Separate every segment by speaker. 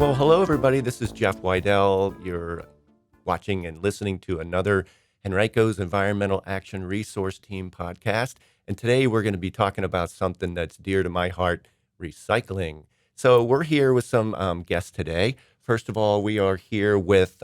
Speaker 1: Well, hello, everybody. This is Jeff Wydell. You're watching and listening to another Henrico's Environmental Action Resource Team podcast. And today we're going to be talking about something that's dear to my heart, recycling. So we're here with some guests today. First of all, we are here with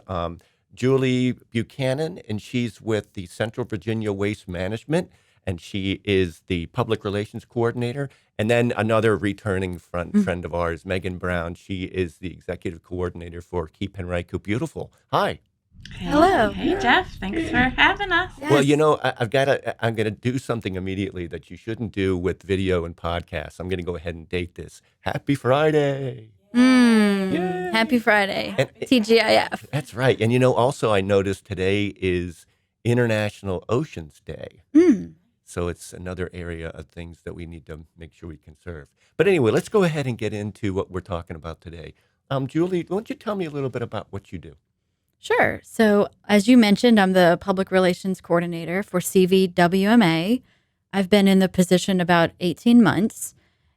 Speaker 1: Julie Buchanan, and she's with the Central Virginia Waste Management, and she is the Public Relations Coordinator. And then another returning friend of ours, Megan Brown. She is the Executive Coordinator for Keep Henrico Beautiful. Hi.
Speaker 2: Hello.
Speaker 3: Hey, Jeff. Thanks for having us.
Speaker 2: Yes.
Speaker 1: Well, you know, I'm going to do something immediately that you shouldn't do with video and podcasts. I'm going to go ahead and date this. Happy Friday. Yay.
Speaker 2: Happy Friday.
Speaker 1: And-
Speaker 2: TGIF.
Speaker 1: That's right. And, you know, also I noticed today is International Oceans Day. So it's another area of things that we need to make sure we conserve. But anyway, let's go ahead and get into what we're talking about today. Julie, why don't you tell me a little bit about what you do?
Speaker 2: Sure. So as you mentioned, I'm the Public Relations Coordinator for CVWMA. I've been in the position about 18 months.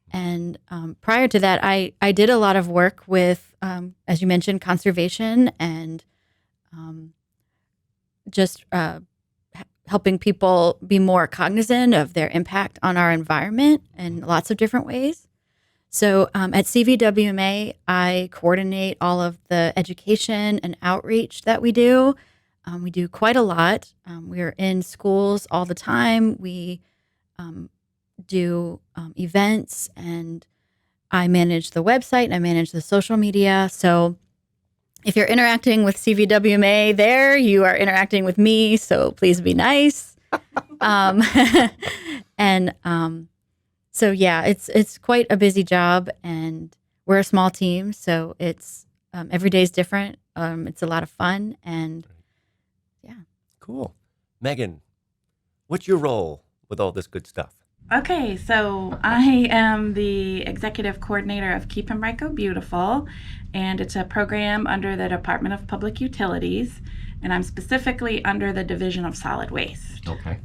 Speaker 2: And prior to that, I did a lot of work with, as you mentioned, conservation and just helping people be more cognizant of their impact on our environment in lots of different ways. So at CVWMA, I coordinate all of the education and outreach that we do. We do quite a lot. We're in schools all the time. We do events, and I manage the website and I manage the social media. So if you're interacting with CVWMA there, you are interacting with me, so please be nice. So yeah, it's quite a busy job, and we're a small team, so it's every day is different. It's a lot of fun, and yeah.
Speaker 1: Cool. Megan, what's your role with all this good stuff?
Speaker 3: Okay, so I am the Executive Coordinator of Keep Henrico Beautiful, and it's a program under the Department of Public Utilities, and I'm specifically under the Division of Solid Waste.
Speaker 1: Okay.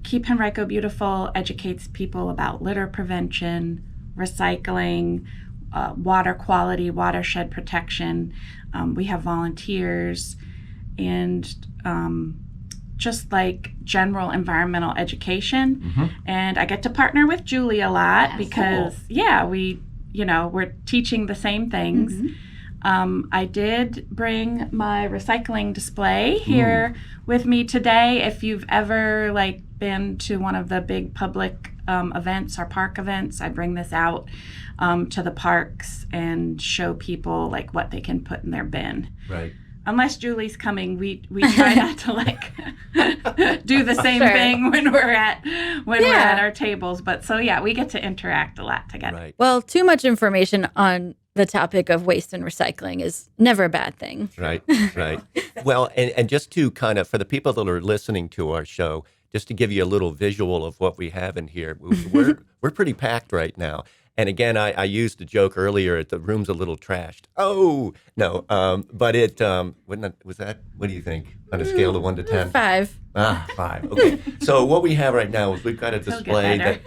Speaker 3: Keep Henrico Beautiful educates people about litter prevention, recycling, water quality, watershed protection. We have volunteers, and just like general environmental education. And I get to partner with Julie a lot because, we're teaching the same things. I did bring my recycling display here with me today. If you've ever been to one of the big public events or park events, I bring this out to the parks and show people what they can put in their bin.
Speaker 1: Right.
Speaker 3: Unless Julie's coming, we try not to do the same thing when we're at our tables. But so we get to interact a lot together.
Speaker 1: Right.
Speaker 2: Well, too much information on the topic of waste and recycling is never a bad thing.
Speaker 1: Right. Well, and just to kind of, for the people that are listening to our show, just to give you a little visual of what we have in here, we're pretty packed right now. And again, I used the joke earlier, the room's a little trashed. Oh, no. But it, was that, what do you think? On a scale of 1 to 10?
Speaker 2: 5.
Speaker 1: 5. Okay. So what we have right now is we've got a display that,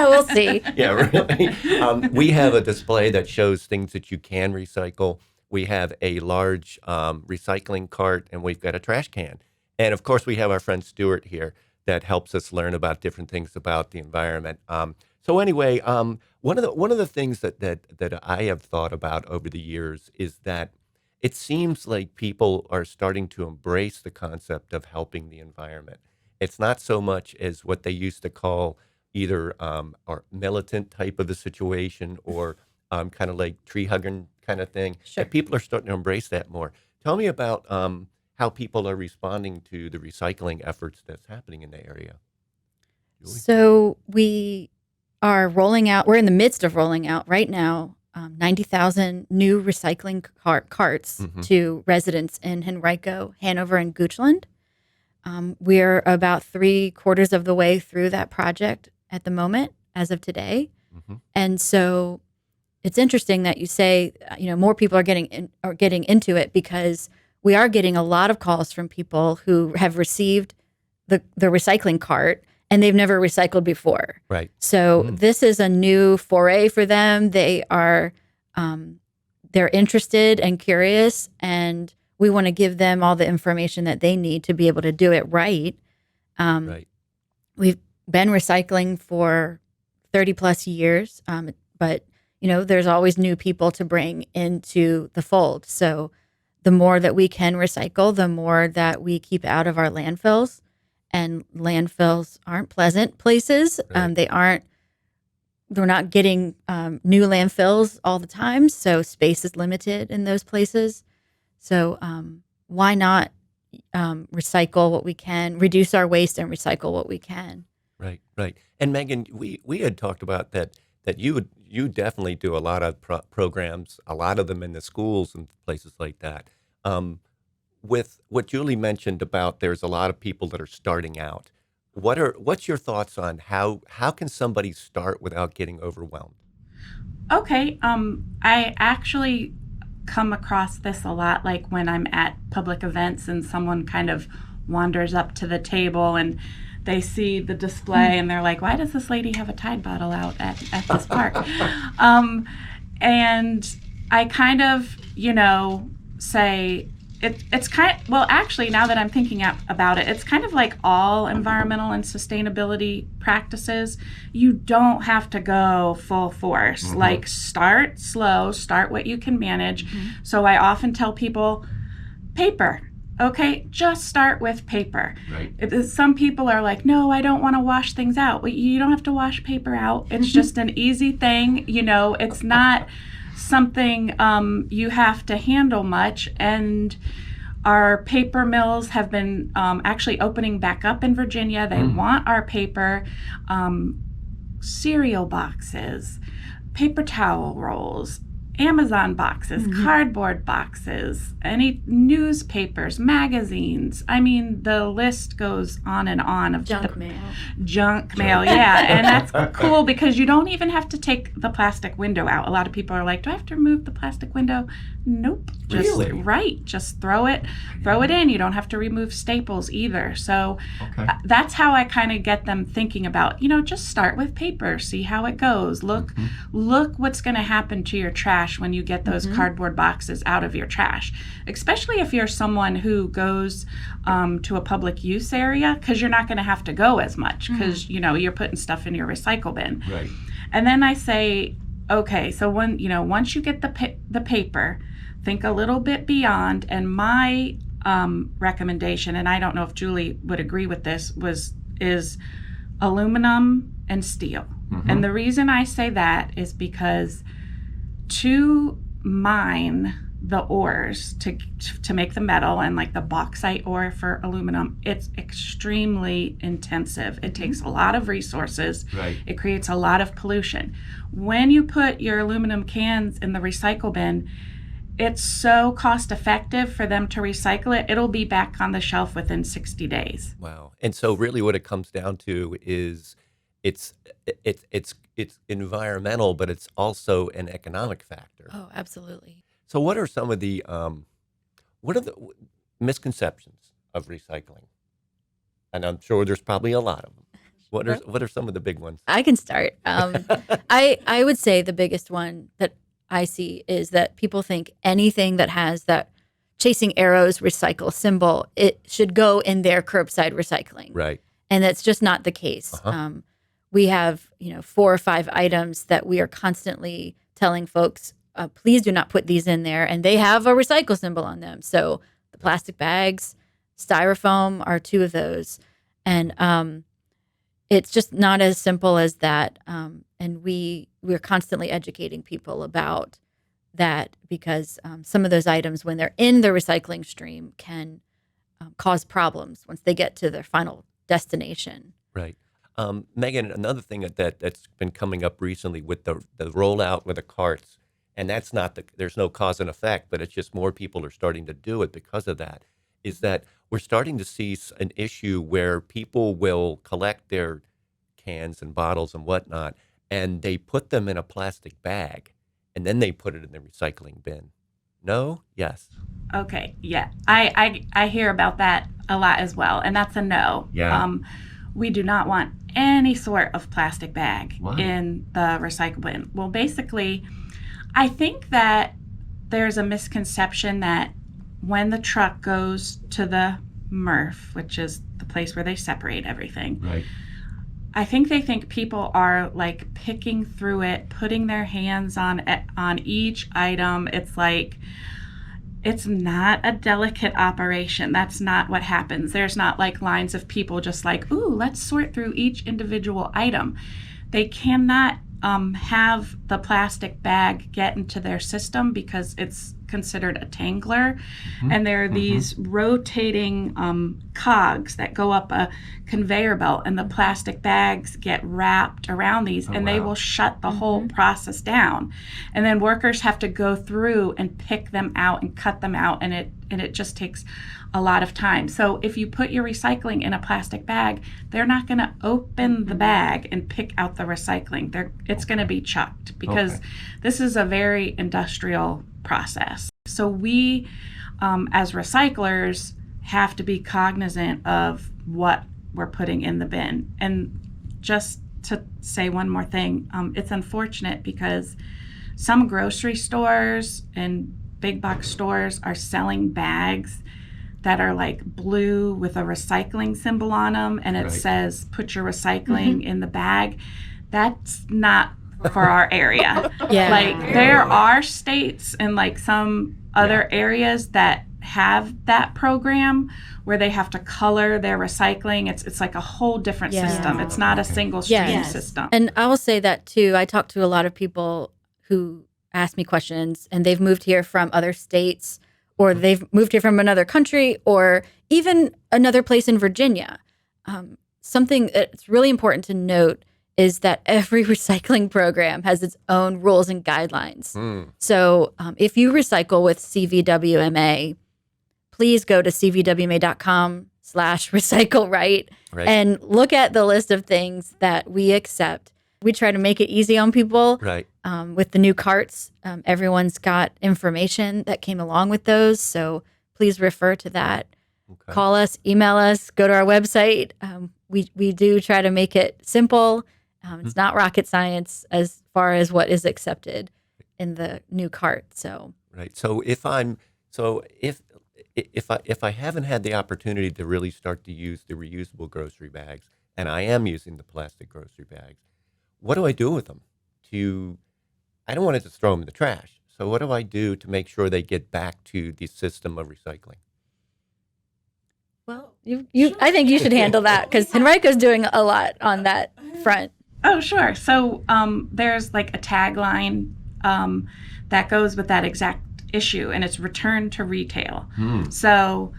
Speaker 2: We'll see.
Speaker 1: yeah, really. We have a display that shows things that you can recycle. We have a large recycling cart, and we've got a trash can. And of course, we have our friend Stuart here that helps us learn about different things about the environment. So anyway, one of the things that I have thought about over the years is that it seems like people are starting to embrace the concept of helping the environment. It's not so much as what they used to call either or militant type of a situation or kind of like tree hugging kind of thing.
Speaker 2: Sure.
Speaker 1: That people are starting to embrace that more. Tell me about how people are responding to the recycling efforts that's happening in the area. Julie?
Speaker 2: So we are rolling out, we're in the midst of rolling out right now 90,000 new recycling carts to residents in Henrico, Hanover, and Goochland. We're about 3/4 of the way through that project at the moment, as of today. And so it's interesting that you say, more people are getting into it, because we are getting a lot of calls from people who have received the recycling cart and they've never recycled before.
Speaker 1: Right.
Speaker 2: So this is a new foray for them. They are they're interested and curious, and we want to give them all the information that they need to be able to do it right.
Speaker 1: Right.
Speaker 2: We've been recycling for 30 plus years, but there's always new people to bring into the fold. So the more that we can recycle, the more that we keep out of our landfills. And landfills aren't pleasant places.
Speaker 1: Right.
Speaker 2: They're not getting new landfills all the time, so space is limited in those places. So why not recycle what we can, reduce our waste, and recycle what we can?
Speaker 1: Right, right. And Megan, we had talked about that you definitely do a lot of programs, a lot of them in the schools and places like that. With what Julie mentioned about there's a lot of people that are starting out. What's your thoughts on how can somebody start without getting overwhelmed?
Speaker 3: Okay. I actually come across this a lot, like when I'm at public events and someone kind of wanders up to the table and they see the display and they're like, why does this lady have a Tide bottle out at this park? And I kind of, say, it's kind of, well, actually, now that I'm thinking about it, it's kind of like all environmental and sustainability practices. You don't have to go full force.
Speaker 1: Mm-hmm.
Speaker 3: Like, start slow, start what you can manage. Mm-hmm. So I often tell people, paper. Okay, just start with paper.
Speaker 1: Right.
Speaker 3: Some people are like, no, I don't want to wash things out. Well, you don't have to wash paper out. It's just an easy thing. It's not something you have to handle much. And our paper mills have been actually opening back up in Virginia. They want our paper, cereal boxes, paper towel rolls, Amazon boxes, cardboard boxes, any newspapers, magazines. I mean, the list goes on and on of
Speaker 2: junk mail.
Speaker 3: Junk mail, yeah. And that's cool because you don't even have to take the plastic window out. A lot of people are like, do I have to remove the plastic window? Nope.
Speaker 1: Really?
Speaker 3: Right. Just throw it in. You don't have to remove staples either. So that's how I kind of get them thinking about, just start with paper, see how it goes. Look what's going to happen to your trash when you get those cardboard boxes out of your trash, especially if you're someone who goes to a public use area, because you're not going to have to go as much because you're putting stuff in your recycle bin.
Speaker 1: Right.
Speaker 3: And then I say, okay, so when once you get the paper, think a little bit beyond. And my recommendation, and I don't know if Julie would agree with this, is aluminum and steel. And the reason I say that is because to mine the ores to make the metal and like the bauxite ore for aluminum, it's extremely intensive. It takes a lot of resources.
Speaker 1: Right.
Speaker 3: It creates a lot of pollution. When you put your aluminum cans in the recycle bin, it's so cost effective for them to recycle it. It'll be back on the shelf within 60 days.
Speaker 1: Wow. And so really what it comes down to is it's environmental, but it's also an economic factor.
Speaker 2: Oh, absolutely.
Speaker 1: So what are some of the misconceptions of recycling? And I'm sure there's probably a lot of them. What are some of the big ones?
Speaker 2: I can start. I would say the biggest one that I see is that people think anything that has that chasing arrows recycle symbol, it should go in their curbside recycling.
Speaker 1: Right.
Speaker 2: And that's just not the case. We have 4 or 5 items that we are constantly telling folks, please do not put these in there, and they have a recycle symbol on them. So the plastic bags, styrofoam are 2 of those, and it's just not as simple as that. And we're constantly educating people about that because some of those items, when they're in the recycling stream, can cause problems once they get to their final destination.
Speaker 1: Right. Megan, another thing that's been coming up recently with the rollout with the carts, and that's not there's no cause and effect, but it's just more people are starting to do it because of that, is that we're starting to see an issue where people will collect their cans and bottles and whatnot, and they put them in a plastic bag, and then they put it in the recycling bin. No? Yes.
Speaker 3: Okay. Yeah. I hear about that a lot as well, and that's a no.
Speaker 1: Yeah.
Speaker 3: We do not want any sort of plastic bag
Speaker 1: Why?
Speaker 3: in the recycle bin. Well, basically, I think that there's a misconception that when the truck goes to the MRF, which is the place where they separate everything,
Speaker 1: Right.
Speaker 3: I think they think people are like picking through it, putting their hands on each item. It's like, it's not a delicate operation. That's not what happens. There's not like lines of people just like, ooh, let's sort through each individual item. They cannot have the plastic bag get into their system because it's considered a tangler. And there are these rotating cogs that go up a conveyor belt, and the plastic bags get wrapped around these, and they will shut the whole process down. And then workers have to go through and pick them out and cut them out, and it just takes a lot of time. So if you put your recycling in a plastic bag, they're not going to open the bag and pick out the recycling. It's going to be chucked because this is a very industrial process. So we, as recyclers, have to be cognizant of what we're putting in the bin. And just to say one more thing, it's unfortunate because some grocery stores and big box stores are selling bags that are like blue with a recycling symbol on them, and it says put your recycling in the bag. That's not for our area. Like there are states and like some other areas that have that program where they have to color their recycling. It's like a whole different system. It's not a single stream system.
Speaker 2: And I will say that too. I talk to a lot of people who ask me questions, and they've moved here from other states, or they've moved here from another country, or even another place in Virginia. Something that's really important to note is that every recycling program has its own rules and guidelines. So if you recycle with CVWMA, please go to cvwma.com/recycle and look at the list of things that we accept. We try to make it easy on people. With the new carts, everyone's got information that came along with those. So please refer to that. Call us, email us, go to our website. We do try to make it simple. It's not rocket science as far as what is accepted in the new cart. So
Speaker 1: So if I haven't had the opportunity to really start to use the reusable grocery bags, and I am using the plastic grocery bags, what do I do with them? I don't want to just throw them in the trash. So what do I do to make sure they get back to the system of recycling?
Speaker 2: Well, I think you should handle that because Henrico's doing a lot on that front.
Speaker 3: Oh, sure. So there's like a tagline that goes with that exact issue, and it's return to retail. So,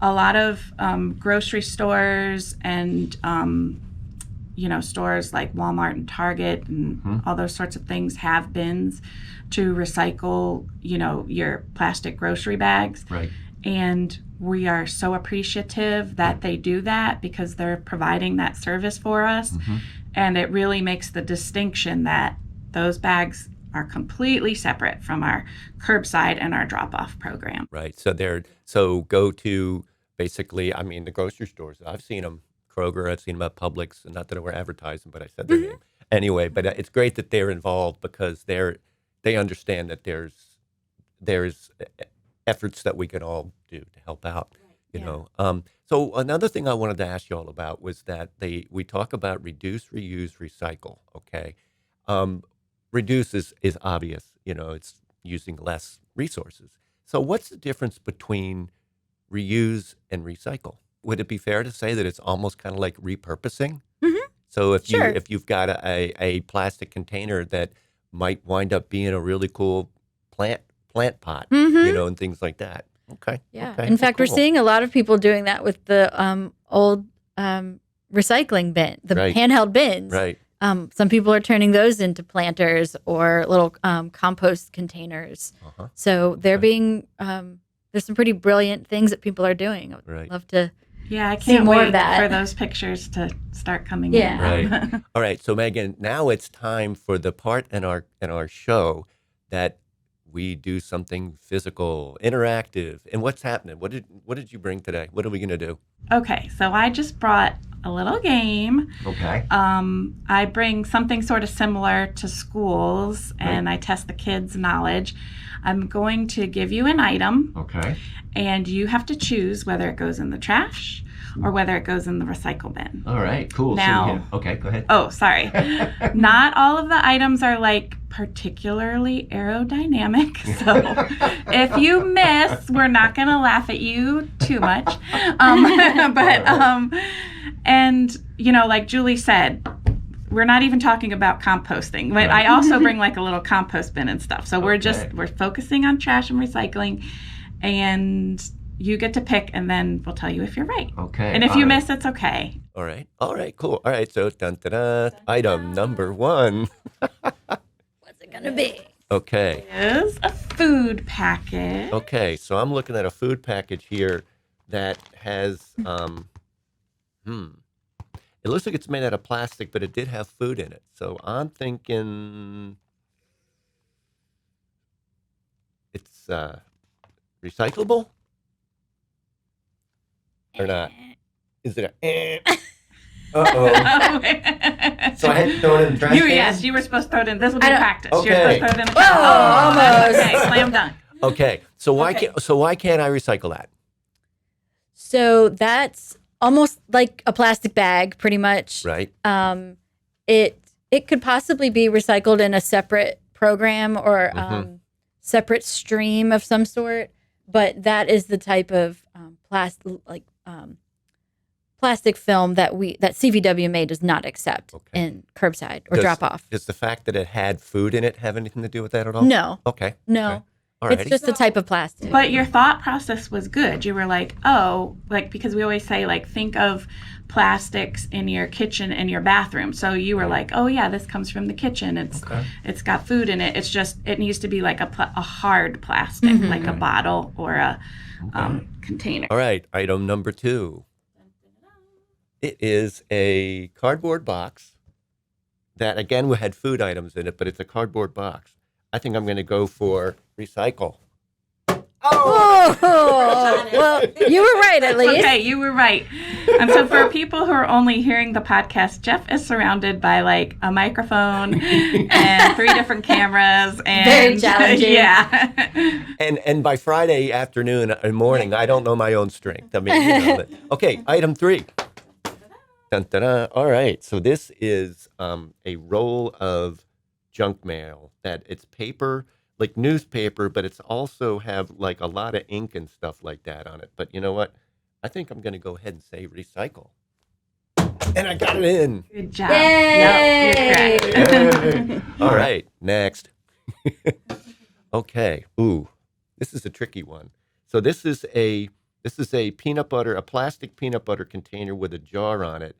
Speaker 3: a lot of grocery stores and, stores like Walmart and Target and all those sorts of things have bins to recycle, your plastic grocery bags. And we are so appreciative that they do that because they're providing that service for us. And it really makes the distinction that those bags are completely separate from our curbside and our drop-off program.
Speaker 1: So go to basically, the grocery stores. I've seen them, Kroger, I've seen them at Publix, and not that we're advertising, but I said their name. Anyway, but it's great that they're involved because they understand that there's efforts that we can all do to help out, you know. So another thing I wanted to ask you all about was that we talk about reduce, reuse, recycle, okay? Reduce is obvious, it's using less resources. So what's the difference between reuse and recycle? Would it be fair to say that it's almost kind of like repurposing? So if you've got a plastic container that might wind up being a really cool plant pot, and things like that. Okay.
Speaker 2: Yeah.
Speaker 1: Okay.
Speaker 2: In fact,
Speaker 1: cool.
Speaker 2: we're seeing a lot of people doing that with the old recycling bin, the handheld bins. Some people are turning those into planters or little compost containers. So they're being there's some pretty brilliant things that people are doing. I'd love to
Speaker 3: I
Speaker 2: see
Speaker 3: can't
Speaker 2: more
Speaker 3: wait
Speaker 2: of that.
Speaker 3: for those pictures to start coming in.
Speaker 1: All right. So Megan, now it's time for the part in our show that we do something physical, interactive. And what's happening? What did you bring today? What are we going to do?
Speaker 3: Okay, so I just brought a little game.
Speaker 1: Okay.
Speaker 3: I bring something sort of similar to schools, and I test the kids' knowledge. I'm going to give you an item,
Speaker 1: Okay.
Speaker 3: and you have to choose whether it goes in the trash or whether it goes in the recycle bin.
Speaker 1: All right. Cool.
Speaker 3: Now-
Speaker 1: Okay. Go ahead.
Speaker 3: Oh, sorry. Not all of the items are like particularly aerodynamic. So if you miss, we're not going to laugh at you too much. And you know, like Julie said, we're not even talking about composting. But I also bring like a little compost bin and stuff. So we're focusing on trash and recycling, and you get to pick, and then we'll tell you if you're right.
Speaker 1: Okay.
Speaker 3: And if you miss, it's okay.
Speaker 1: All right. All right. Cool. All right. So, item number 1.
Speaker 2: What's it gonna be?
Speaker 1: Okay.
Speaker 3: Is a food packet.
Speaker 1: Okay. So I'm looking at a food package here that has, it looks like it's made out of plastic, but it did have food in it. So I'm thinking it's recyclable or not? Is it a? Uh-oh. So I had to throw it in the trash can?
Speaker 3: Yes, you were supposed to throw it in. This will be practice.
Speaker 1: Okay.
Speaker 3: You're supposed to throw it in the
Speaker 2: Whoa,
Speaker 3: trash.
Speaker 2: almost.
Speaker 3: Okay, slam dunk.
Speaker 1: Okay. So why can't I recycle that?
Speaker 2: So that's almost like a plastic bag, pretty much.
Speaker 1: Right.
Speaker 2: It could possibly be recycled in a separate program or separate stream of some sort, but that is the type of plastic film that CVWMA does not accept in curbside or drop off.
Speaker 1: Does the fact that it had food in it have anything to do with that at all?
Speaker 2: No.
Speaker 1: Okay.
Speaker 2: No.
Speaker 1: Okay.
Speaker 2: It's just a type of plastic.
Speaker 3: But your thought process was good. You were like, because we always say, like, think of plastics in your kitchen and your bathroom. So you were like, oh yeah, this comes from the kitchen. It's got food in it. It's just, it needs to be like a hard plastic, like a bottle or a container.
Speaker 1: All right. Item number 2. It is a cardboard box that, again, had food items in it, but it's a cardboard box. I think I'm going to go for recycle.
Speaker 2: Oh, well, you were right at least.
Speaker 3: Okay, you were right. And so for people who are only hearing the podcast, Jeff is surrounded by like a microphone and 3 different cameras. And
Speaker 2: very challenging.
Speaker 3: Yeah.
Speaker 1: And by Friday afternoon and morning, I don't know my own strength. I mean, you know that. Okay, item 3. Dun, dun, dun. All right, so this is a roll of junk mail that it's paper, like newspaper, but it's also have like a lot of ink and stuff like that on it. But you know what? I think I'm going to go ahead and say recycle. And I got it in.
Speaker 3: Good job.
Speaker 2: Yay!
Speaker 3: Yep, you're correct.
Speaker 1: All right, next. Okay. Ooh, this is a tricky one. So this is a peanut butter, a plastic peanut butter container with a jar on it,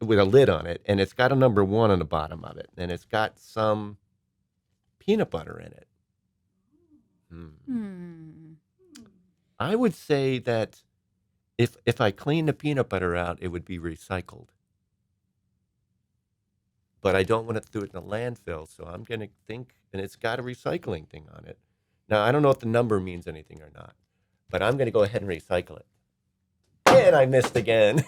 Speaker 1: with a lid on it, and it's got a number 1 on the bottom of it, and it's got some peanut butter in it. I would say that if I clean the peanut butter out, it would be recycled. But I don't want to do it in a landfill, so I'm going to think, and it's got a recycling thing on it. Now, I don't know if the number means anything or not, but I'm going to go ahead and recycle it. And I missed again.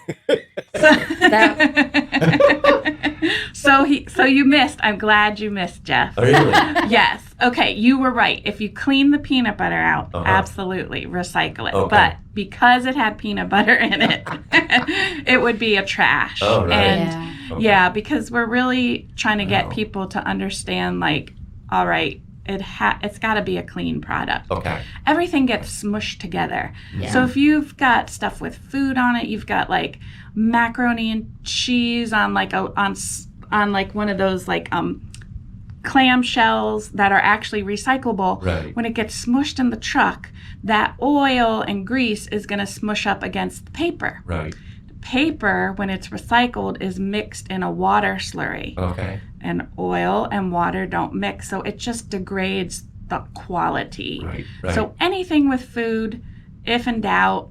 Speaker 3: So you missed. I'm glad you missed, Jeff.
Speaker 1: Oh, really?
Speaker 3: Yes. Okay, you were right. If you clean the peanut butter out, absolutely recycle it.
Speaker 1: Okay.
Speaker 3: But because it had peanut butter in it, it would be a trash.
Speaker 1: Oh, right.
Speaker 3: And yeah, because we're really trying to get people to understand, like, all right, it's got to be a clean product.
Speaker 1: Okay.
Speaker 3: Everything gets smushed together.
Speaker 2: Yeah.
Speaker 3: So if you've got stuff with food on it, you've got like macaroni and cheese on like on like one of those like clam shells that are actually recyclable.
Speaker 1: Right.
Speaker 3: When it gets smushed in the truck, that oil and grease is going to smush up against the paper.
Speaker 1: Right.
Speaker 3: Paper, when it's recycled, is mixed in a water slurry.
Speaker 1: Okay.
Speaker 3: And oil and water don't mix, so it just degrades the quality.
Speaker 1: Right. Right.
Speaker 3: So anything with food, if in doubt,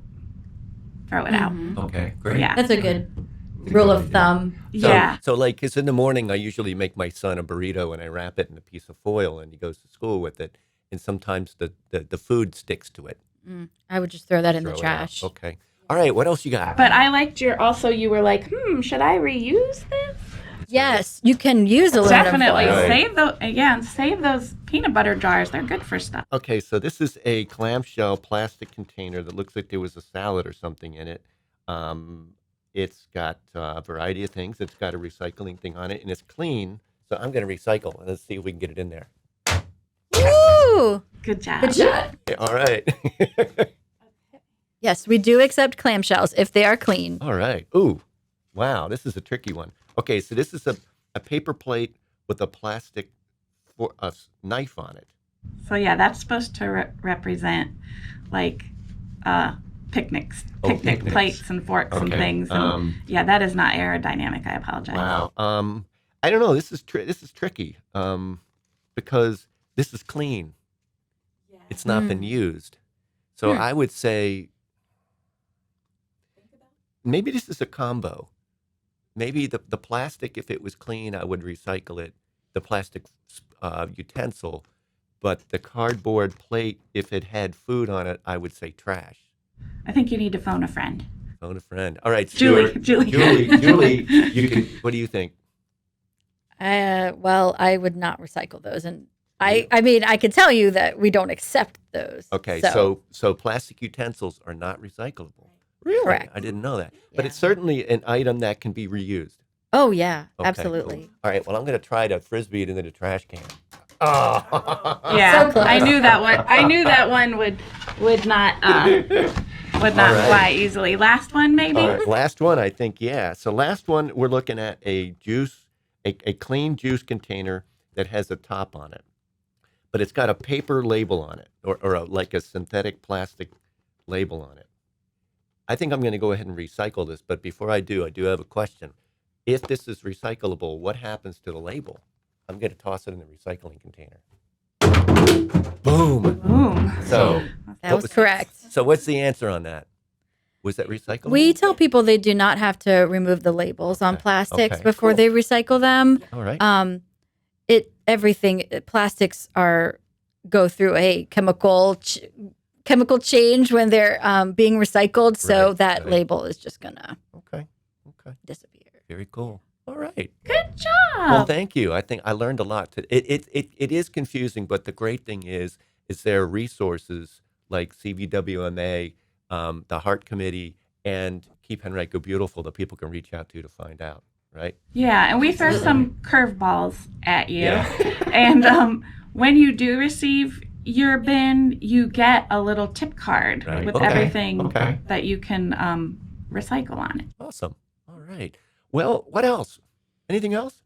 Speaker 3: throw it out.
Speaker 1: Okay. Great.
Speaker 3: Yeah.
Speaker 2: That's a good rule of thumb.
Speaker 3: Yeah.
Speaker 1: So like, because in the morning, I usually make my son a burrito and I wrap it in a piece of foil and he goes to school with it. And sometimes the food sticks to it.
Speaker 2: I would just throw that in the
Speaker 1: Throw it out.
Speaker 2: trash.
Speaker 1: Okay. All right, what else you got?
Speaker 3: But I liked you were like, should I reuse this?
Speaker 2: Yes, you can use aluminum
Speaker 3: Definitely.
Speaker 2: foil.
Speaker 1: Right.
Speaker 3: Save those peanut butter jars. They're good for stuff.
Speaker 1: Okay, so this is a clamshell plastic container that looks like there was a salad or something in it. It's got a variety of things. It's got a recycling thing on it, and it's clean. So I'm going to recycle. Let's see if we can get it in there.
Speaker 2: Woo!
Speaker 3: Good job.
Speaker 2: Good job.
Speaker 1: Yeah, all right.
Speaker 2: Yes, we do accept clamshells if they are clean.
Speaker 1: All right. Ooh, wow, this is a tricky one. Okay, so this is a paper plate with a plastic knife on it.
Speaker 3: So yeah, that's supposed to represent like picnics, picnic plates and forks and things. So yeah, that is not aerodynamic. I apologize.
Speaker 1: Wow. I don't know. This is tricky because this is clean.
Speaker 3: Yeah.
Speaker 1: It's not been used. So I would say maybe this is a combo. Maybe the plastic, if it was clean, I would recycle it. The plastic utensil, but the cardboard plate, if it had food on it, I would say trash.
Speaker 3: I think you need to phone a friend.
Speaker 1: Phone a friend. All right,
Speaker 3: Julie.
Speaker 1: Stuart.
Speaker 3: Julie.
Speaker 1: Julie. You can. What do you think?
Speaker 2: Well, I would not recycle those, and I mean, I can tell you that we don't accept those.
Speaker 1: Okay,
Speaker 2: So
Speaker 1: so plastic utensils are not recyclable. Really?
Speaker 2: Correct.
Speaker 1: I didn't know that. But
Speaker 2: Yeah.
Speaker 1: it's certainly an item that can be reused.
Speaker 2: oh yeah,
Speaker 1: Okay,
Speaker 2: absolutely.
Speaker 1: cool. All right, well, I'm going to try to frisbee it into the trash can. Oh.
Speaker 3: Yeah,
Speaker 2: So close.
Speaker 3: I knew that one. I knew that one would not
Speaker 1: right.
Speaker 3: fly easily. Last one, maybe.
Speaker 1: All right, last one, I think, yeah. So last one, we're looking at a clean juice container that has a top on it. But it's got a paper label on it, or like a synthetic plastic label on it. I think I'm going to go ahead and recycle this, but before I do have a question. If this is recyclable, what happens to the label? I'm going to toss it in the recycling container. Boom.
Speaker 3: Boom.
Speaker 1: So
Speaker 2: That was correct.
Speaker 1: So what's the answer on that? Was that recyclable?
Speaker 2: We tell people they do not have to remove the labels on plastics
Speaker 1: Okay,
Speaker 2: before
Speaker 1: cool.
Speaker 2: they recycle them.
Speaker 1: All right.
Speaker 2: Plastics go through a chemical change when they're being recycled, so
Speaker 1: Right,
Speaker 2: that
Speaker 1: right.
Speaker 2: label is just gonna
Speaker 1: Okay.
Speaker 2: disappear.
Speaker 1: Very cool. All right.
Speaker 3: Good job.
Speaker 1: Well, thank you. I think I learned a lot. It is confusing, but the great thing is there are resources like CVWMA, the H.E.A.R.T Committee, and Keep Henrico Beautiful that people can reach out to find out, right?
Speaker 3: Yeah, and we throw some curveballs at you.
Speaker 1: Yeah.
Speaker 3: And when you do receive your bin, you get a little tip card
Speaker 1: Right.
Speaker 3: with
Speaker 1: Okay.
Speaker 3: everything
Speaker 1: Okay.
Speaker 3: that you can recycle on it.
Speaker 1: Awesome. All right. Well, what else? Anything else?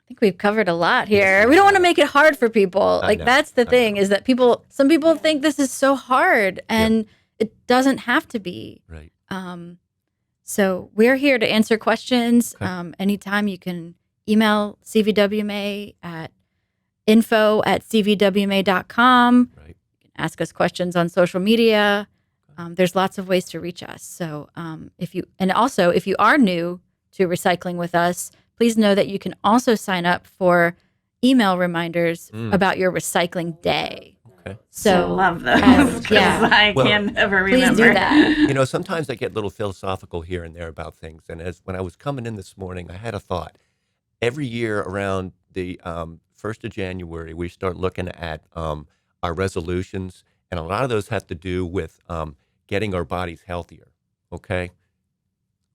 Speaker 2: I think we've covered a lot here. We don't want to make it hard for people.
Speaker 1: I
Speaker 2: Like
Speaker 1: know,
Speaker 2: that's the
Speaker 1: I
Speaker 2: thing
Speaker 1: know.
Speaker 2: is that some people think this is so hard, and it doesn't have to be.
Speaker 1: Right.
Speaker 2: So we're here to answer questions.
Speaker 1: Okay.
Speaker 2: Anytime you can email CVWMA at info@cvwma.com.
Speaker 1: Right.
Speaker 2: Ask us questions on social media. There's lots of ways to reach us. So if you are new to recycling with us, please know that you can also sign up for email reminders about your recycling day.
Speaker 1: Okay.
Speaker 3: So love those.
Speaker 2: as- yeah.
Speaker 3: 'cause I
Speaker 1: Well,
Speaker 3: can never
Speaker 2: please do
Speaker 3: remember.
Speaker 2: that.
Speaker 1: You know, sometimes I get a little philosophical here and there about things. And when I was coming in this morning, I had a thought. Every year around the 1st of January, we start looking at our resolutions. And a lot of those have to do with getting our bodies healthier. Okay.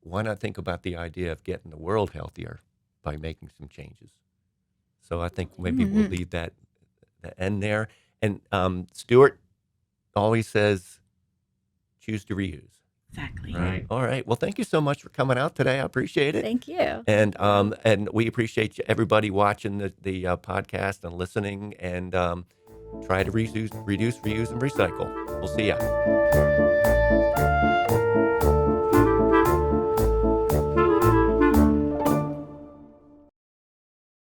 Speaker 1: Why not think about the idea of getting the world healthier by making some changes? So I think maybe we'll leave the end there. And Stuart always says, choose to reuse.
Speaker 3: Exactly.
Speaker 1: Right. All right. Well, thank you so much for coming out today. I appreciate it.
Speaker 2: Thank you.
Speaker 1: And we appreciate everybody watching the podcast and listening, and try to reduce, reuse, and recycle. We'll see ya.